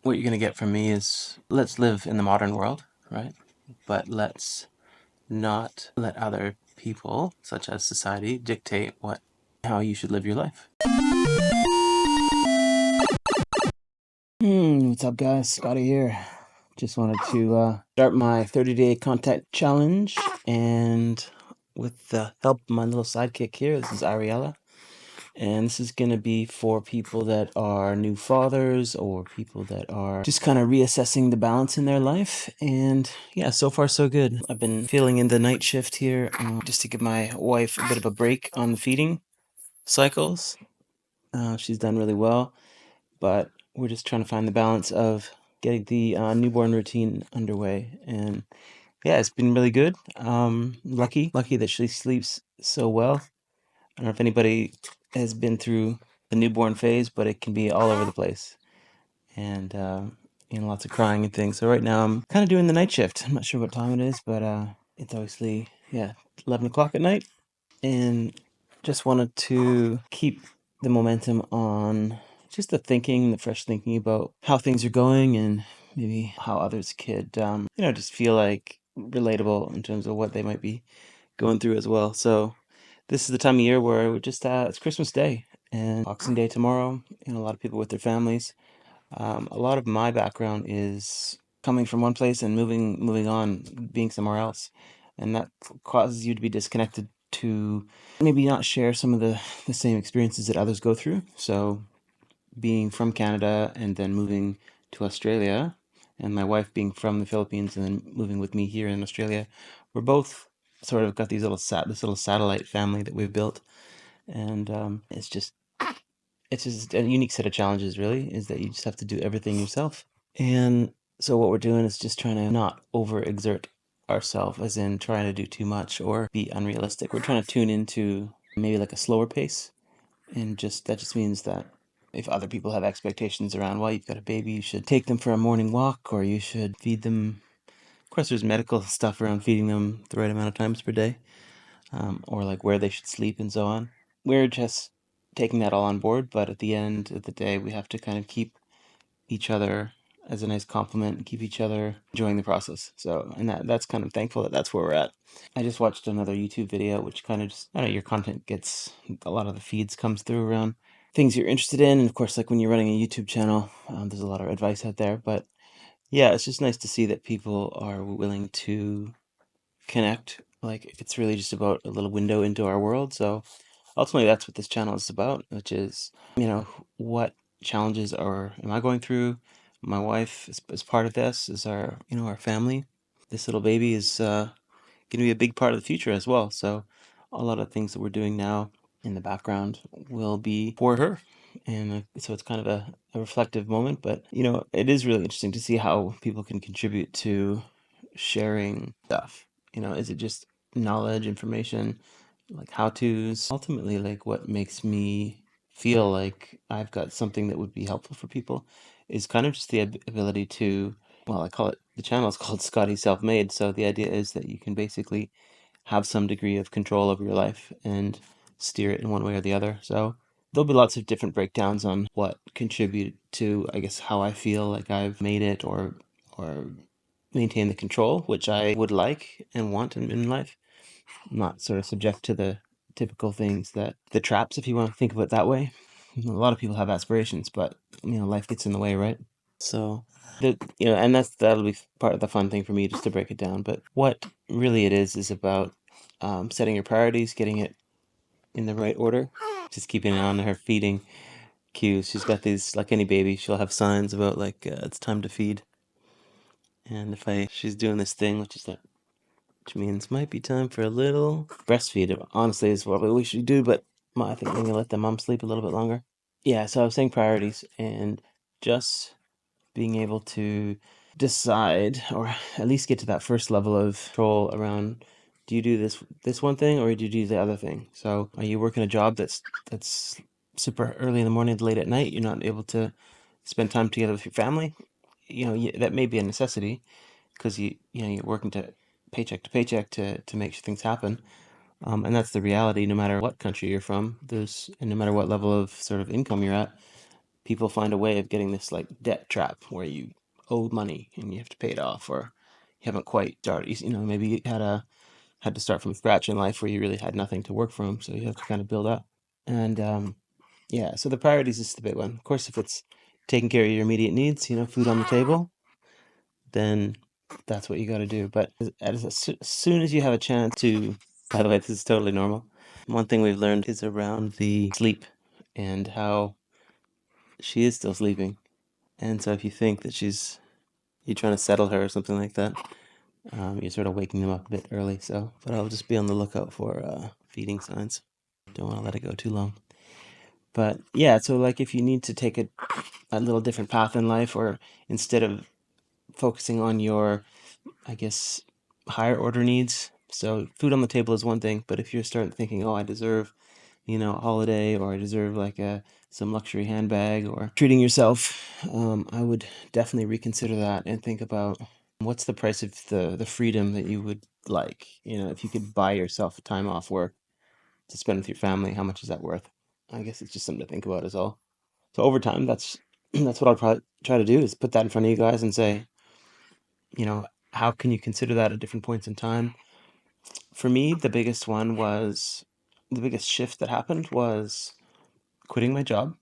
what you're going to get from me is let's live in the modern world, right? But let's not let other people, such as society, dictate how you should live your life. What's up, guys? Scotty here. Just wanted to start my 30-day content challenge, and with the help of my little sidekick here, this is Ariella. And this is going to be for people that are new fathers or people that are just kind of reassessing the balance in their life. And yeah, so far so good. I've been feeling in the night shift here just to give my wife a bit of a break on the feeding cycles. She's done really well, but we're just trying to find the balance of getting the newborn routine underway. And yeah, it's been really good. Lucky that she sleeps so well. I don't know if anybody has been through the newborn phase, but it can be all over the place, and lots of crying and things. So right now I'm kind of doing the night shift. I'm not sure what time it is, but it's obviously 11 o'clock at night, and just wanted to keep the momentum on just the fresh thinking about how things are going and maybe how others could just feel like relatable in terms of what they might be going through as well. So this is the time of year where we just it's Christmas Day and Boxing Day tomorrow, and a lot of people with their families. A lot of my background is coming from one place and moving on, being somewhere else, and that causes you to be disconnected to maybe not share some of the same experiences that others go through. So being from Canada and then moving to Australia, and my wife being from the Philippines and then moving with me here in Australia, we're both sort of got this little satellite family that we've built, and it's just a unique set of challenges. Really, is that you just have to do everything yourself, and so what we're doing is just trying to not overexert ourselves, as in trying to do too much or be unrealistic. We're trying to tune into maybe like a slower pace, and that just means that if other people have expectations around, well, you've got a baby, you should take them for a morning walk, or you should feed them. Of course, there's medical stuff around feeding them the right amount of times per day, or like where they should sleep and so on. We're just taking that all on board, but at the end of the day, we have to kind of keep each other as a nice compliment and keep each other enjoying the process. So, and that's kind of thankful that that's where we're at. I just watched another YouTube video, which kind of just, I don't know, your content gets, a lot of the feeds comes through around things you're interested in. And of course, like when you're running a YouTube channel, there's a lot of advice out there. But yeah, it's just nice to see that people are willing to connect. Like it's really just about a little window into our world. So ultimately, that's what this channel is about, which is, what challenges am I going through? My wife is part of this, is our family. This little baby is going to be a big part of the future as well. So a lot of things that we're doing now in the background will be for her. And so it's kind of a reflective moment, but it is really interesting to see how people can contribute to sharing stuff. Is it just knowledge, information, like how to's? Ultimately, like what makes me feel like I've got something that would be helpful for people is kind of just the ability to, well, I call it, the channel is called Scotty Self-Made. So the idea is that you can basically have some degree of control over your life and steer it in one way or the other. So there'll be lots of different breakdowns on what contributed to, I guess, how I feel like I've made it or maintain the control, which I would like and want in life. I'm not sort of subject to the typical things, that the traps, if you want to think of it that way. A lot of people have aspirations, but life gets in the way, right? So and that'll be part of the fun thing for me, just to break it down. But what really it is about setting your priorities, getting it in the right order, just keeping an eye on her feeding cues. She's got these, like any baby, she'll have signs about like it's time to feed. And she's doing this thing, which means might be time for a little breastfeed. Honestly, is what we should do, but I think maybe let the mom sleep a little bit longer. Yeah, so I was saying priorities, and just being able to decide, or at least get to that first level of control around, do you do this one thing, or do you do the other thing? So are you working a job that's super early in the morning to late at night? You're not able to spend time together with your family. That may be a necessity, because you're working to paycheck to make sure things happen. And that's the reality, no matter what country you're from, and no matter what level of sort of income you're at. people find a way of getting this like debt trap where you owe money and you have to pay it off, or you haven't quite started. You know, maybe you had to start from scratch in life where you really had nothing to work from, so you have to kind of build up. And yeah, so the priorities is the big one. Of course, if it's taking care of your immediate needs, you know, food on the table, then that's what you got to do. But as soon as you have a chance to, by the way, this is totally normal. One thing we've learned is around the sleep and how she is still sleeping. And so if you think that you're trying to settle her or something like that, you're sort of waking them up a bit early. So, but I'll just be on the lookout for feeding signs. Don't want to let it go too long. But yeah, so like if you need to take a little different path in life, or instead of focusing on your, I guess, higher order needs. So food on the table is one thing, but if you're starting thinking, oh, I deserve, you know, a holiday, or I deserve like some luxury handbag, or treating yourself, I would definitely reconsider that and think about what's the price of the freedom that you would like. You know, if you could buy yourself time off work to spend with your family, how much is that worth? I guess it's just something to think about as well. So over time, that's what I'll probably try to do, is put that in front of you guys and say, you know, how can you consider that at different points in time? For me, the biggest shift that happened was quitting my job.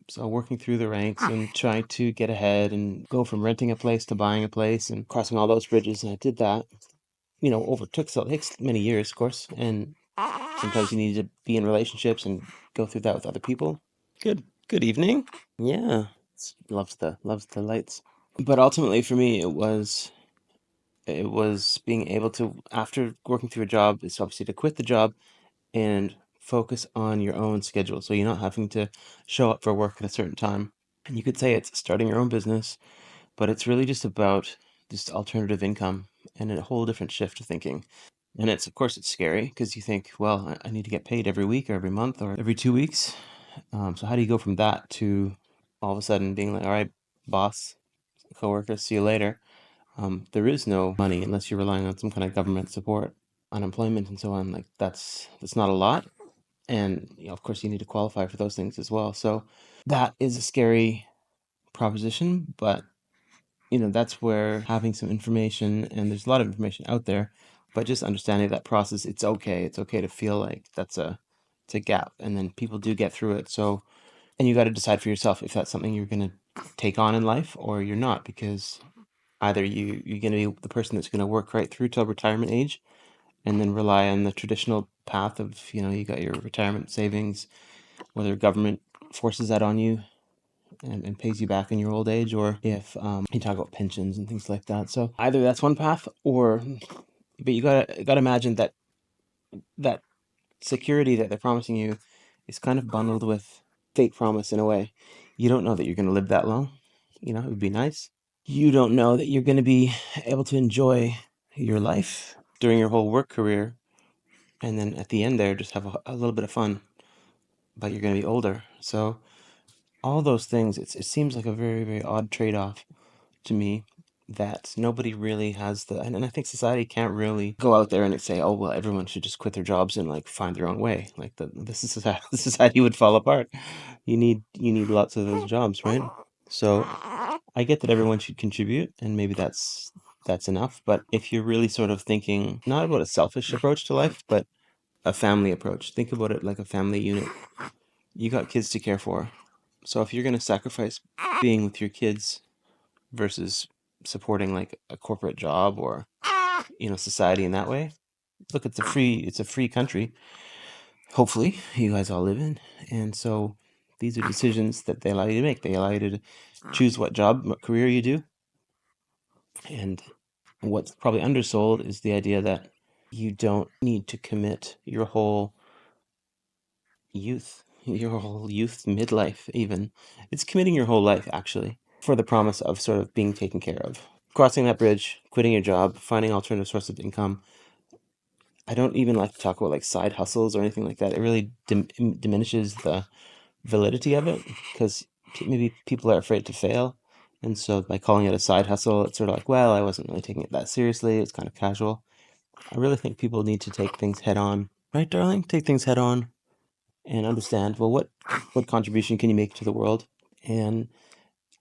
So working through the ranks and trying to get ahead and go from renting a place to buying a place and crossing all those bridges. And I did that, you know, it takes many years, of course. And sometimes you need to be in relationships and go through that with other people. Good evening. Yeah, loves the lights. But ultimately, for me, it was being able to, after working through a job, is obviously to quit the job and focus on your own schedule. So you're not having to show up for work at a certain time. And you could say it's starting your own business, but it's really just about this alternative income and a whole different shift of thinking. And of course, it's scary because you think, well, I need to get paid every week or every month or every 2 weeks. So how do you go from that to all of a sudden being like, all right, boss, coworker, see you later? There is no money unless you're relying on some kind of government support, unemployment, and so on. Like that's not a lot, and you know, of course, you need to qualify for those things as well. So that is a scary proposition, but you know, that's where having some information, and there's a lot of information out there, but just understanding that process, it's okay. It's okay to feel like it's a gap, and then people do get through it. So, and you got to decide for yourself if that's something you're gonna take on in life or you're not, because either you're going to be the person that's going to work right through till retirement age and then rely on the traditional path of, you know, you got your retirement savings, whether government forces that on you and pays you back in your old age, or if you talk about pensions and things like that. So either that's one path, or but you gotta imagine that that security that they're promising you is kind of bundled with fake promise in a way. You don't know that you're going to live that long. You know, it would be nice. You don't know that you're going to be able to enjoy your life during your whole work career, and then at the end there just have a little bit of fun, but you're going to be older. So all those things, it seems like a very, very odd trade-off to me, that nobody really has and I think society can't really go out there and say, oh well, everyone should just quit their jobs and like find their own way. Like this is society, the society would fall apart. You need lots of those jobs, right? So I get that everyone should contribute, and maybe that's enough. But if you're really sort of thinking not about a selfish approach to life, but a family approach, think about it like a family unit. You got kids to care for. So if you're going to sacrifice being with your kids versus supporting like a corporate job or, you know, society in that way, look, it's a free country. Hopefully, you guys all live in, and so these are decisions that they allow you to make. They allow you to choose what career you do, and what's probably undersold is the idea that you don't need to commit your whole youth, midlife even. It's committing your whole life, actually, for the promise of sort of being taken care of. Crossing that bridge, quitting your job, finding alternative source of income. I don't even like to talk about like side hustles or anything like that. It really diminishes the validity of it, because maybe people are afraid to fail. And so by calling it a side hustle, it's sort of like, well, I wasn't really taking it that seriously. It's kind of casual. I really think people need to take things head on. Right, darling? Take things head on and understand, well, what contribution can you make to the world? and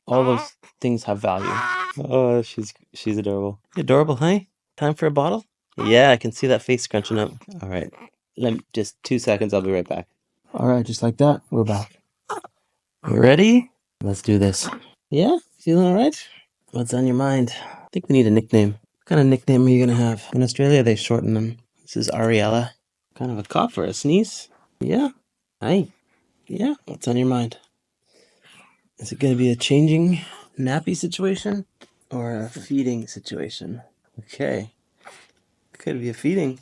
all those things have value. Oh, she's adorable. Adorable, huh? Time for a bottle? Yeah, I can see that face scrunching up. All right, let me just 2 seconds. I'll be right back. All right, just like that, we're back. You ready? Let's do this. Yeah, feeling all right? What's on your mind? I think we need a nickname. What kind of nickname are you gonna have? In Australia, they shorten them. This is Ariella. Kind of a cough or a sneeze? Yeah. Hi. Yeah. What's on your mind? Is it gonna be a changing nappy situation or a feeding situation? Okay. Could be a feeding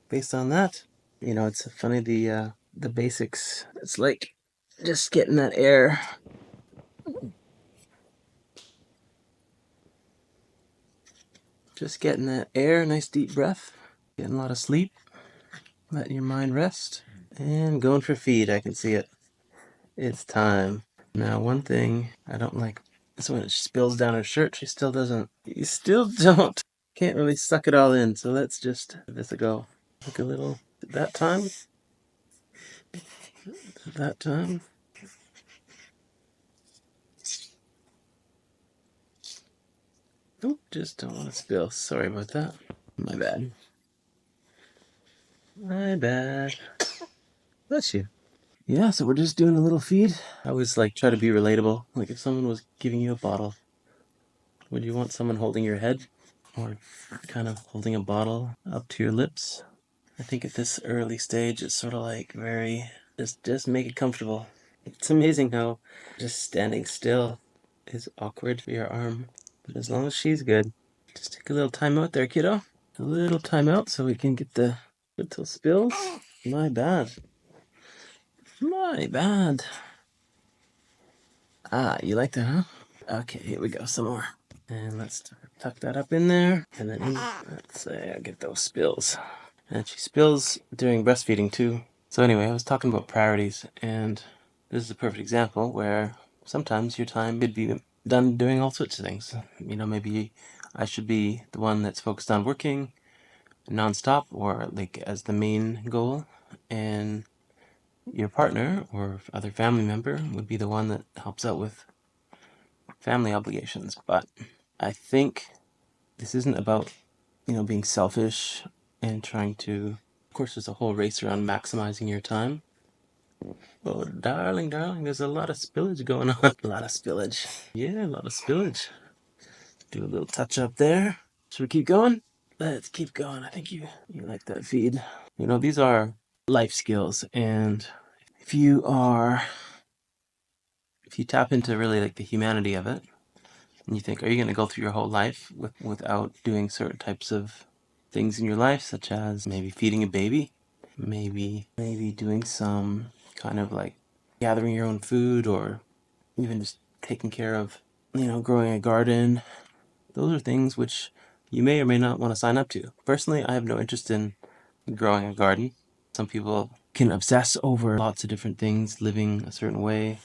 based on that. You know, it's funny the basics. It's like just getting that air. Just getting that air, nice deep breath, getting a lot of sleep, letting your mind rest, and going for feed. I can see it. It's time. Now, one thing I don't like is when it spills down her shirt. She still doesn't. You still don't. Can't really suck it all in. So let's just give this a go. Like a little. That time. That time. Oh, just don't want to spill. Sorry about that. My bad. My bad. Bless you. Yeah, so we're just doing a little feed. I always like try to be relatable. Like if someone was giving you a bottle, would you want someone holding your head or kind of holding a bottle up to your lips? I think at this early stage, it's sort of like very just make it comfortable. It's amazing how just standing still is awkward for your arm, but as long as she's good, just take a little time out there, kiddo. A little time out so we can get the little spills. My bad. My bad. Ah, you like that, huh? Okay, here we go, some more. And let's tuck that up in there. And then let's say I get those spills. And she spills during breastfeeding too. So anyway, I was talking about priorities, and this is a perfect example where sometimes your time could be done doing all sorts of things. You know, maybe I should be the one that's focused on working nonstop or like as the main goal, and your partner or other family member would be the one that helps out with family obligations. But I think this isn't about, you know, being selfish and trying to, of course, there's a whole race around maximizing your time. Oh, darling, darling, there's a lot of spillage going on. A lot of spillage. Yeah, a lot of spillage. Do a little touch up there. Should we keep going? Let's keep going. I think you like that feed. You know, these are life skills, and if you are if you tap into really like the humanity of it, and you think, are you going to go through your whole life without doing certain types of things in your life, such as maybe feeding a baby, maybe doing some kind of like gathering your own food, or even just taking care of, you know, growing a garden. Those are things which you may or may not want to sign up to. Personally, I have no interest in growing a garden. Some people can obsess over lots of different things, living a certain way,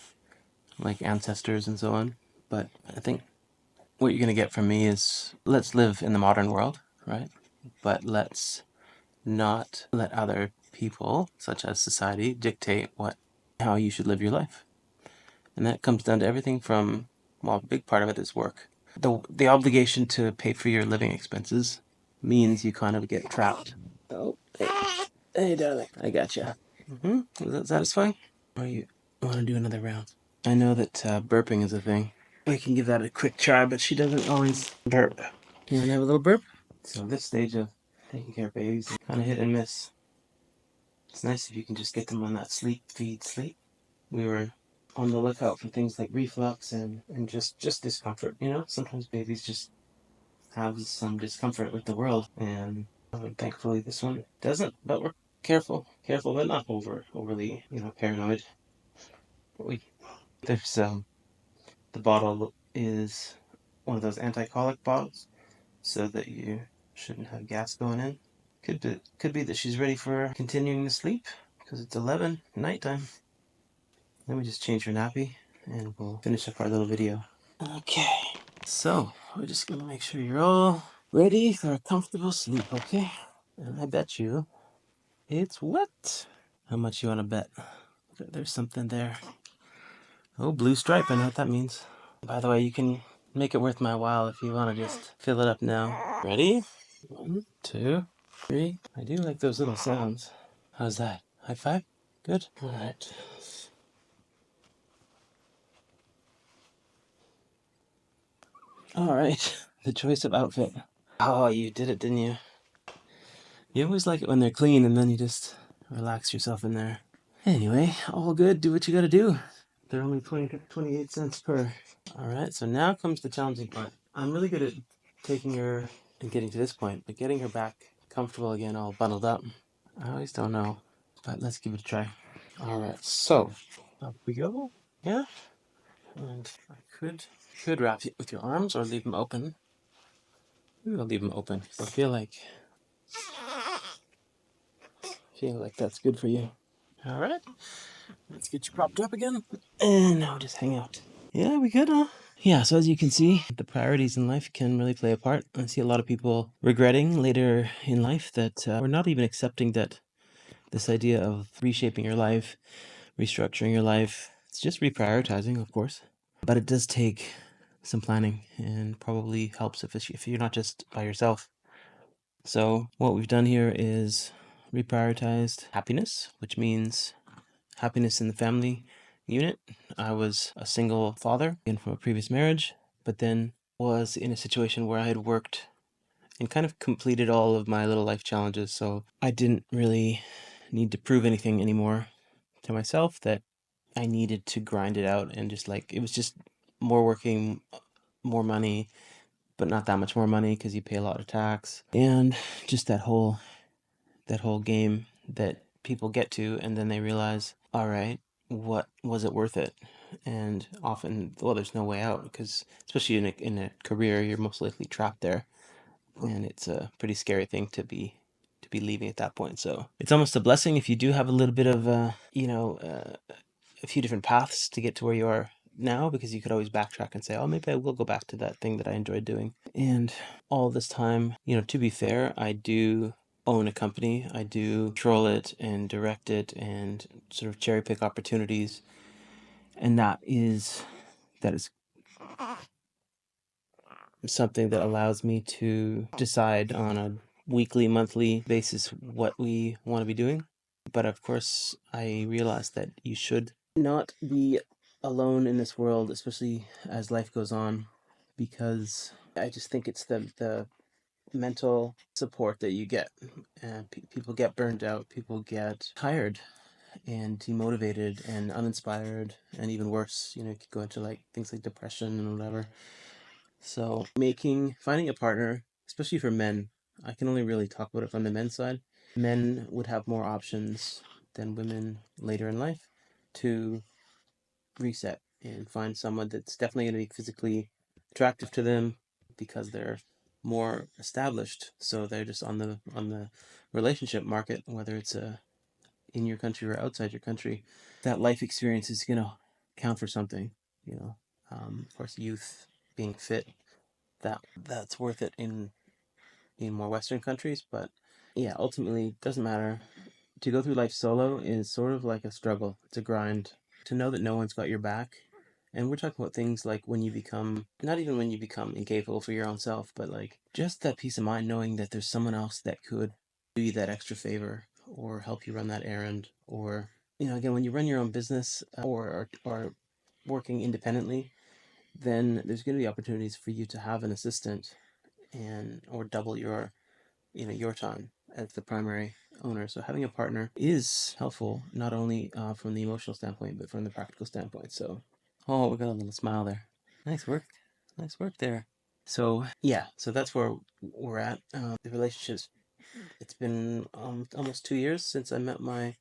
like ancestors and so on. But I think what you're going to get from me is, let's live in the modern world, right? But let's not let other people, such as society, dictate how you should live your life. And that comes down to everything from, well, a big part of it is work. The obligation to pay for your living expenses means you kind of get trapped. Oh, hey, hey darling, I gotcha. Is that satisfying? Or you want to do another round? I know that burping is a thing. We can give that a quick try, but she doesn't always burp. You want to have a little burp? So this stage of taking care of babies is kind of hit and miss. It's nice if you can just get them on that sleep, feed, sleep. We were on the lookout for things like reflux and just discomfort. You know, sometimes babies just have some discomfort with the world, and thankfully this one doesn't. But we're careful, but not overly, you know, paranoid. There's the bottle is one of those anti-colic bottles, so that you shouldn't have gas going in. Could be that she's ready for continuing to sleep because it's 11 nighttime. Let me just change her nappy and we'll finish up our little video. Okay, so we're just gonna make sure you're all ready for a comfortable sleep, okay? And I bet you it's wet. How much you want to bet? There's something there. Oh, blue stripe, I know what that means. By the way, you can make it worth my while if you want to just fill it up now. Ready? 1, 2, 3. I do like those little sounds. How's that? High five? Good? Alright. Alright, the choice of outfit. Oh, you did it, didn't you? You always like it when they're clean and then you just relax yourself in there. Anyway, all good. Do what you gotta do. They're only 28 cents per. Alright, so now comes the challenging part. I'm really good at taking her and getting to this point, but getting her back comfortable again, all bundled up, I always don't know. But let's give it a try. Alright, so up we go. Yeah, and I could wrap it with your arms or leave them open. Maybe I'll leave them open. So I feel like that's good for you. Alright, let's get you propped up again. And now just hang out. Yeah, we good, huh? Yeah, so as you can see, the priorities in life can really play a part. I see a lot of people regretting later in life that we're not even accepting that this idea of reshaping your life, restructuring your life, it's just reprioritizing, of course. But it does take some planning and probably helps if you're not just by yourself. So what we've done here is reprioritized happiness, which means happiness in the family unit. I was a single father and from a previous marriage, but then was in a situation where I had worked and kind of completed all of my little life challenges. So I didn't really need to prove anything anymore to myself that I needed to grind it out and just like, it was just more working, more money, but not that much more money because you pay a lot of tax and just that whole game that people get to and then they realize, all right, what was it worth it? And often, well, there's no way out because especially in a career, you're most likely trapped there, and it's a pretty scary thing to be leaving at that point. So it's almost a blessing if you do have a little bit of a few different paths to get to where you are now, because you could always backtrack and say, oh, maybe I will go back to that thing that I enjoyed doing. And all this time, to be fair, I do own a company. I do control it and direct it and sort of cherry pick opportunities. And that is something that allows me to decide on a weekly, monthly basis what we want to be doing. But of course, I realize that you should not be alone in this world, especially as life goes on, because I just think it's the mental support that you get. People get burned out, people get tired and demotivated and uninspired, and even worse, you could go into like things like depression and whatever. So finding a partner, especially for men, I can only really talk about it from the men's side. Men would have more options than women later in life to reset and find someone that's definitely going to be physically attractive to them because they're more established. So they're just on the relationship market, whether it's in your country or outside your country. That life experience is going to count for something. You know, of course, youth, being fit, that's worth it in more Western countries. But yeah, ultimately, it doesn't matter. To go through life solo is sort of like a struggle. It's a grind. To know that no one's got your back. And we're talking about things like when you become, not even when you become incapable for your own self, but like just that peace of mind knowing that there's someone else that could do you that extra favor or help you run that errand. Or, again, when you run your own business or working independently, then there's going to be opportunities for you to have an assistant and or double your time as the primary owner. So having a partner is helpful, not only from the emotional standpoint, but from the practical standpoint. So, oh, we got a little smile there. Nice work. Nice work there. So, yeah, so that's where we're at. The relationship's, it's been almost 2 years since I met my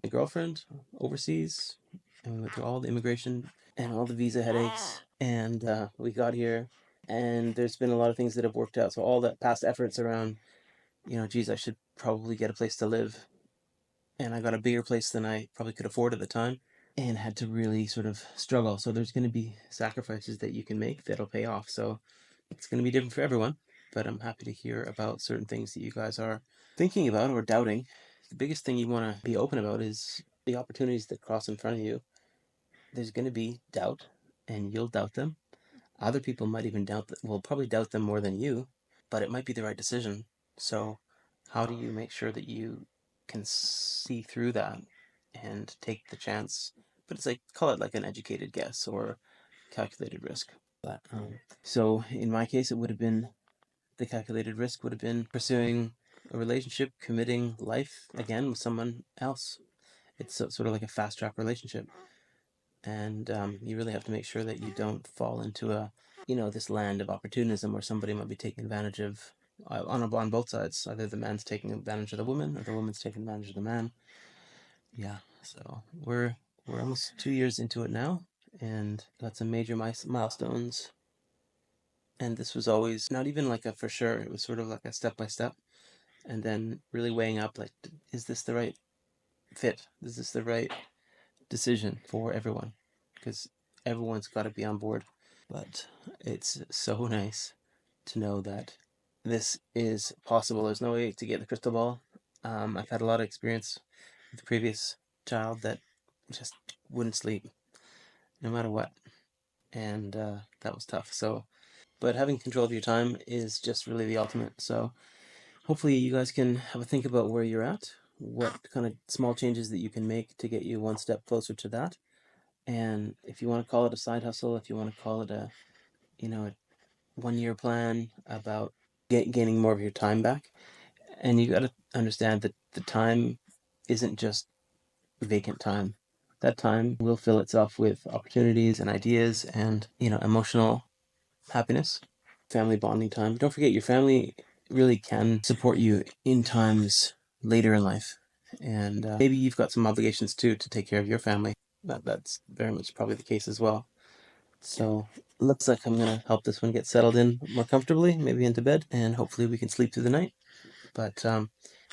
girlfriend overseas, and we went through all the immigration and all the visa headaches, and we got here, and there's been a lot of things that have worked out. So all the past efforts around, geez, I should probably get a place to live. And I got a bigger place than I probably could afford at the time and had to really sort of struggle. So there's going to be sacrifices that you can make that'll pay off. So it's going to be different for everyone, but I'm happy to hear about certain things that you guys are thinking about or doubting. The biggest thing you want to be open about is the opportunities that cross in front of you. there's going to be doubt, and you'll doubt them. Other people might even will probably doubt them more than you, but it might be the right decision. So, how do you make sure that you can see through that and take the chance? But it's like, call it like an educated guess or calculated risk. But so in my case, it would have been the calculated risk would have been pursuing a relationship, committing life again with someone else. It's sort of like a fast track relationship, and you really have to make sure that you don't fall into this land of opportunism where somebody might be taking advantage of on both sides. Either the man's taking advantage of the woman or the woman's taking advantage of the man. Yeah, so we're almost 2 years into it now, and got some major milestones. And this was always not even like a for sure. It was sort of like a step by step, and then really weighing up like, is this the right fit? Is this the right decision for everyone? Because everyone's got to be on board. But it's so nice to know that this is possible. There's no way to get the crystal ball. I've had a lot of experience with the previous child that just wouldn't sleep no matter what, and that was tough. So, but having control of your time is just really the ultimate. So, hopefully, you guys can have a think about where you're at, what kind of small changes that you can make to get you one step closer to that. And if you want to call it a side hustle, if you want to call it a 1 year plan about gaining more of your time back. And you got to understand that the time isn't just vacant time. That time will fill itself with opportunities and ideas and, emotional happiness, family bonding time. Don't forget, your family really can support you in times later in life. And maybe you've got some obligations too to take care of your family. That's very much probably the case as well. So looks like I'm gonna help this one get settled in more comfortably, maybe into bed, and hopefully we can sleep through the night. But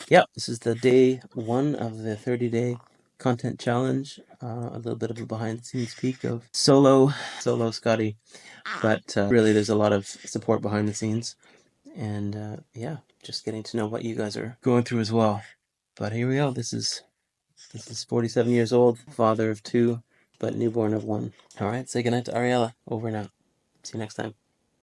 yeah, this is the day one of the 30-day content challenge. A little bit of a behind the scenes peek of solo Scotty, but really there's a lot of support behind the scenes, and yeah, just getting to know what you guys are going through as well. But here we go. This is 47 years old, father of two, but newborn of one. All right, say goodnight to Ariella. Over and out. See you next time.